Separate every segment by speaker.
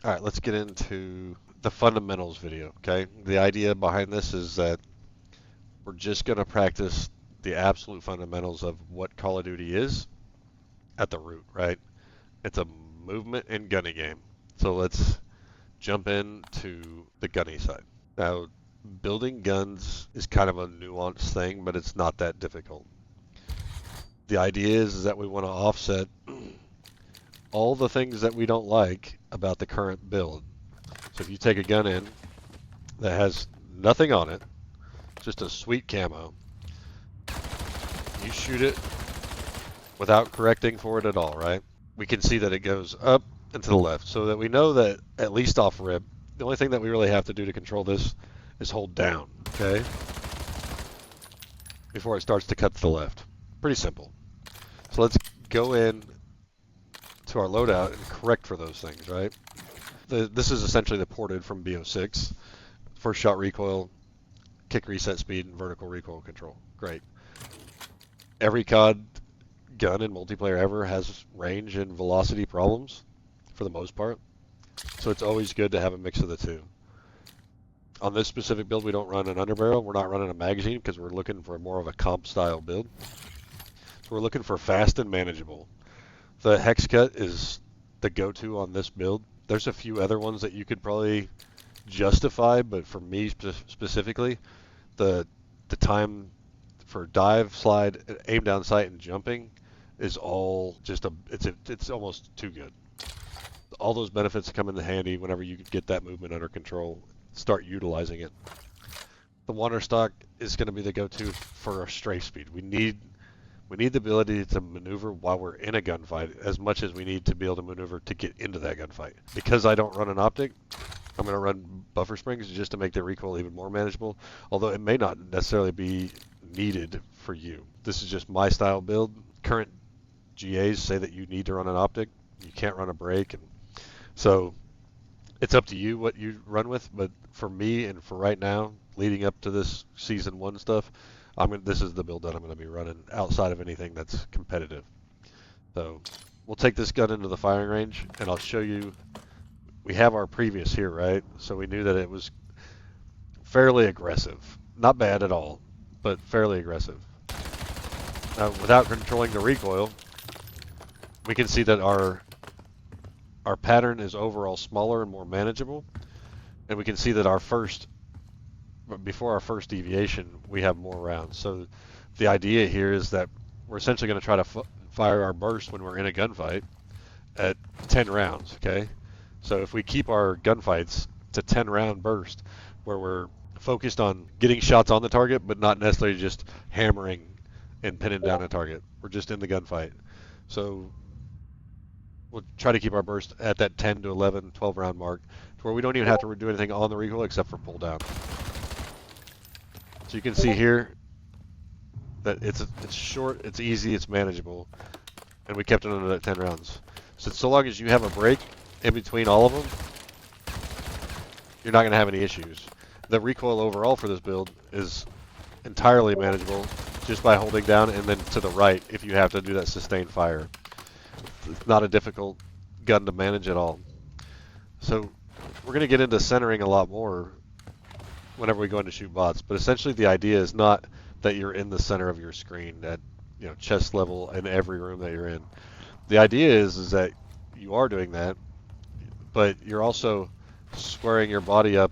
Speaker 1: All right, let's get into the fundamentals video, okay? The idea behind this is that we're just going to practice the absolute fundamentals of what Call of Duty is at the root, right? It's a movement and gunny game. So let's jump into the gunny side. Now, building guns is kind of a nuanced thing, but it's not that difficult. The idea is that we want to offset all the things that we don't like about the current build. So if you take a gun in that has nothing on it, just a sweet camo, you shoot it without correcting for it at all, right? We can see that it goes up and to the left, so that we know that at least off rip, the only thing that we really have to do to control this is hold down, okay? Before it starts to cut to the left. Pretty simple. So let's go in to our loadout and correct for those things, right? This is essentially the ported from BO6. First shot recoil, kick reset speed, and vertical recoil control. Great. Every COD gun in multiplayer ever has range and velocity problems, for the most part. So it's always good to have a mix of the two. On this specific build, we don't run an underbarrel. We're not running a magazine because we're looking for more of a comp style build. So we're looking for fast and manageable. The hex cut is the go-to on this build. There's a few other ones that you could probably justify, but for me specifically, the time for dive, slide, aim down sight, and jumping is all just it's almost too good. All those benefits come into handy whenever you get that movement under control. Start utilizing it. The water stock is going to be the go-to for our strafe speed. We need the ability to maneuver while we're in a gunfight as much as we need to be able to maneuver to get into that gunfight. Because I don't run an optic, I'm going to run buffer springs just to make the recoil even more manageable, although it may not necessarily be needed for you. This is just my style build. Current GAs say that you need to run an optic. You can't run a break, and so it's up to you what you run with. But for me and for right now, leading up to this season 1 stuff, this is the build that I'm going to be running outside of anything that's competitive. So we'll take this gun into the firing range, and I'll show you. We have our previous here, right? So we knew that it was fairly aggressive. Not bad at all, but fairly aggressive. Now, without controlling the recoil, we can see that our pattern is overall smaller and more manageable, and we can see that before our first deviation, we have more rounds. So the idea here is that we're essentially going to try to fire our burst when we're in a gunfight at 10 rounds, okay? So if we keep our gunfights to 10 round burst, where we're focused on getting shots on the target, but not necessarily just hammering and pinning down a target. We're just in the gunfight. So we'll try to keep our burst at that 10 to 11, 12 round mark, to where we don't even have to do anything on the recoil except for pull down. So you can see here that it's short, it's easy, it's manageable, and we kept it under that 10 rounds. So long as you have a break in between all of them, you're not going to have any issues. The recoil overall for this build is entirely manageable just by holding down and then to the right if you have to do that sustained fire. It's not a difficult gun to manage at all. So we're going to get into centering a lot more whenever we go in to shoot bots, but essentially the idea is not that you're in the center of your screen at chest level in every room that you're in. The idea is that you are doing that, but you're also squaring your body up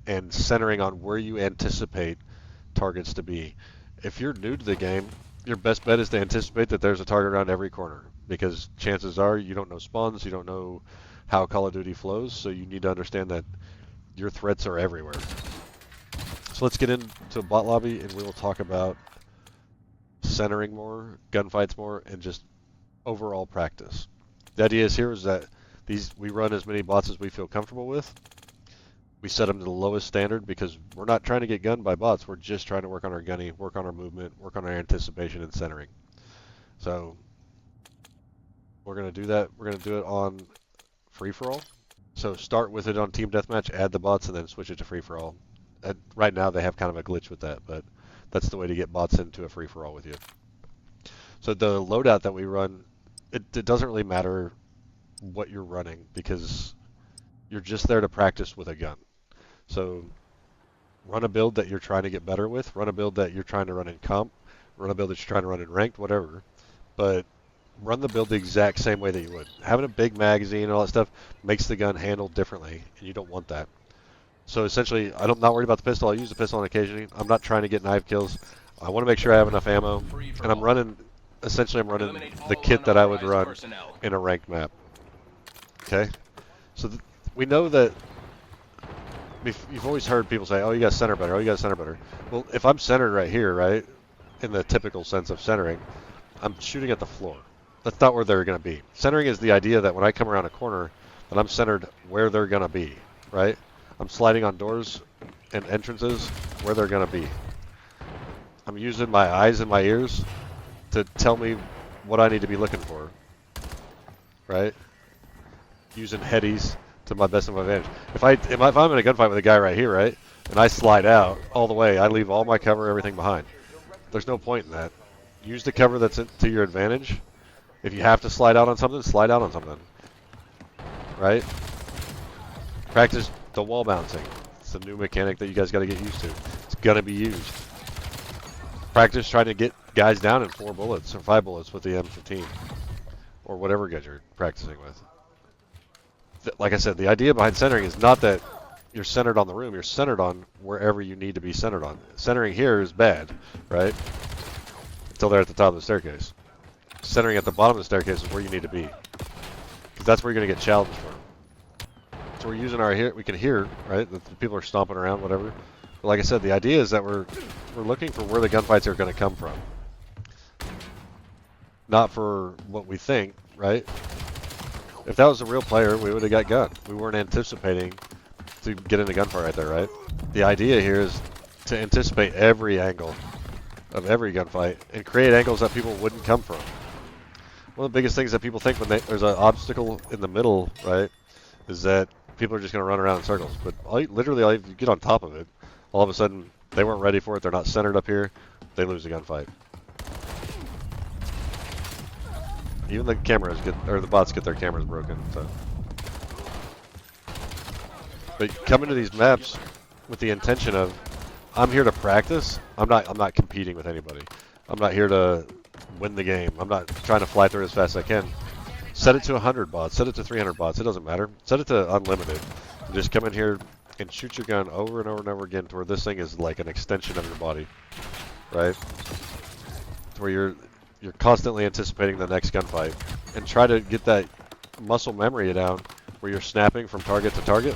Speaker 1: and centering on where you anticipate targets to be. If you're new to the game, your best bet is to anticipate that there's a target around every corner, because chances are you don't know spawns, you don't know how Call of Duty flows, so you need to understand that your threats are everywhere. So let's get into a bot lobby and we will talk about centering more, gunfights more, and just overall practice. The idea here is that we run as many bots as we feel comfortable with. We set them to the lowest standard because we're not trying to get gunned by bots. We're just trying to work on our gunning, work on our movement, work on our anticipation and centering. So we're going to do that. We're going to do it on free-for-all. So start with it on team deathmatch, add the bots, and then switch it to free-for-all. Right now they have kind of a glitch with that, but that's the way to get bots into a free-for-all with you. So the loadout that we run, it doesn't really matter what you're running, because You're just there to practice with a gun. So run a build that you're trying to get better with, run a build that you're trying to run in comp, run a build that you're trying to run in ranked, whatever. But run the build the exact same way that you would. Having a big magazine and all that stuff makes the gun handle differently, and you don't want that. So essentially, I'm not worried about the pistol. I use the pistol on occasion. I'm not trying to get knife kills. I want to make sure I have enough ammo, and I'm running. Essentially, I'm running the kit that I would run in a ranked map. Okay, so we know that. You've always heard people say, "Oh, you got center better. Oh, you got center better." Well, if I'm centered right here, right, in the typical sense of centering, I'm shooting at the floor. That's not where they're going to be. Centering is the idea that when I come around a corner, that I'm centered where they're going to be, right? I'm sliding on doors and entrances where they're going to be. I'm using my eyes and my ears to tell me what I need to be looking for, right? Using headies to my best of my advantage. If I'm in a gunfight with a guy right here, right, and I slide out all the way, I leave all my cover, everything behind. There's no point in that. Use the cover that's to your advantage. If you have to slide out on something, slide out on something, right? Practice the wall bouncing. It's a new mechanic that you guys got to get used to. It's gonna be used. Practice trying to get guys down in 4 bullets or 5 bullets with the M15 or whatever guys you're practicing with. Like I said, the idea behind centering is not that you're centered on the room. You're centered on wherever you need to be centered on. Centering here is bad, right? Until they're at the top of the staircase. Centering at the bottom of the staircase is where you need to be, because that's where you're going to get challenged from. So we're using our we can hear, right, that the people are stomping around, whatever. But like I said, the idea is that we're looking for where the gunfights are going to come from, not for what we think, right? If that was a real player, we would have got gunned. We weren't anticipating to get in a gunfight right there, right? The idea here is to anticipate every angle of every gunfight and create angles that people wouldn't come from. One of the biggest things that people think when there's an obstacle in the middle, right, is that people are just going to run around in circles. But literally, all you get on top of it, all of a sudden, they weren't ready for it. They're not centered up here. They lose the gunfight. Even the cameras the bots get their cameras broken. So, but come into these maps with the intention of, I'm here to practice. I'm not competing with anybody. I'm not here to win the game. I'm not trying to fly through as fast as I can. Set it to 100 bots. Set it to 300 bots. It doesn't matter. Set it to unlimited. And just come in here and shoot your gun over and over and over again to where this thing is like an extension of your body, right? To where you're constantly anticipating the next gunfight, and try to get that muscle memory down where you're snapping from target to target.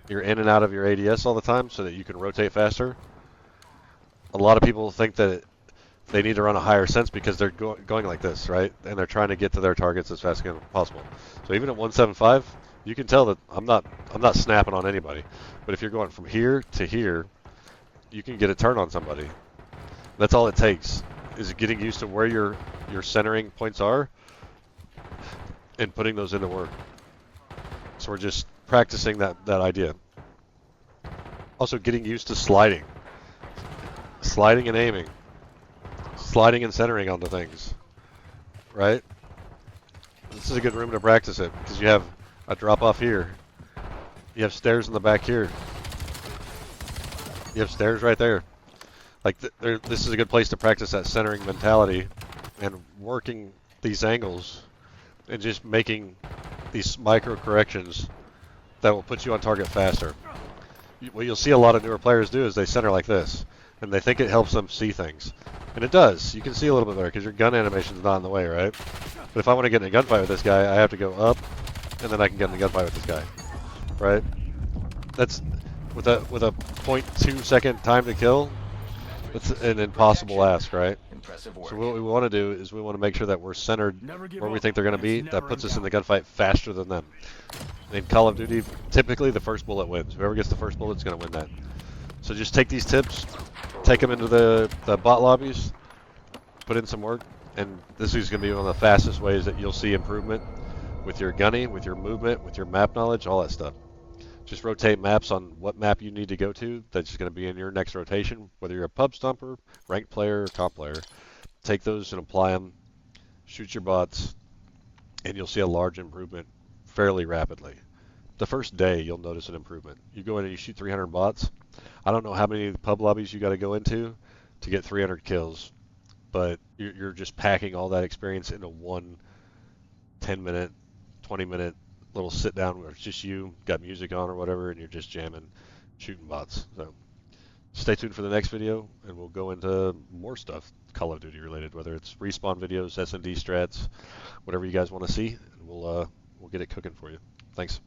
Speaker 1: You're in and out of your ADS all the time so that you can rotate faster. A lot of people think that they need to run a higher sense because they're going like this, right? And they're trying to get to their targets as fast as possible. So even at 175, you can tell that I'm not snapping on anybody. But if you're going from here to here, you can get a turn on somebody. That's all it takes, is getting used to where your centering points are and putting those into work. So we're just practicing that idea. Also getting used to sliding. Sliding and aiming. Sliding and centering onto things. Right? This is a good room to practice it, because you have a drop off here. You have stairs in the back here. You have stairs right there. Like, this is a good place to practice that centering mentality and working these angles and just making these micro corrections that will put you on target faster. What you'll see a lot of newer players do is they center like this, and they think it helps them see things. And it does. You can see a little bit better because your gun animation is not in the way, right? But if I want to get in a gunfight with this guy, I have to go up, and then I can get in a gunfight with this guy, right? That's with a 0.2 second time to kill. It's an impossible ask, right? So what we want to do is we want to make sure that we're centered where we think they're going to be. That puts us in the gunfight faster than them. In Call of Duty, typically the first bullet wins. Whoever gets the first bullet is going to win that. So just take these tips, take them into the bot lobbies, put in some work, and this is going to be one of the fastest ways that you'll see improvement with your gunning, with your movement, with your map knowledge, all that stuff. Just rotate maps on what map you need to go to. That's just going to be in your next rotation, whether you're a pub stomper, ranked player, or comp player. Take those and apply them, shoot your bots, and you'll see a large improvement fairly rapidly. The first day, you'll notice an improvement. You go in and you shoot 300 bots. I don't know how many pub lobbies you got to go into to get 300 kills, but you're just packing all that experience into one 10-minute, 20-minute little sit down where it's just you, got music on or whatever, and you're just jamming, shooting bots. So stay tuned for the next video, and we'll go into more stuff Call of Duty related, whether it's respawn videos, S&D strats, whatever you guys want to see, and we'll get it cooking for you. Thanks.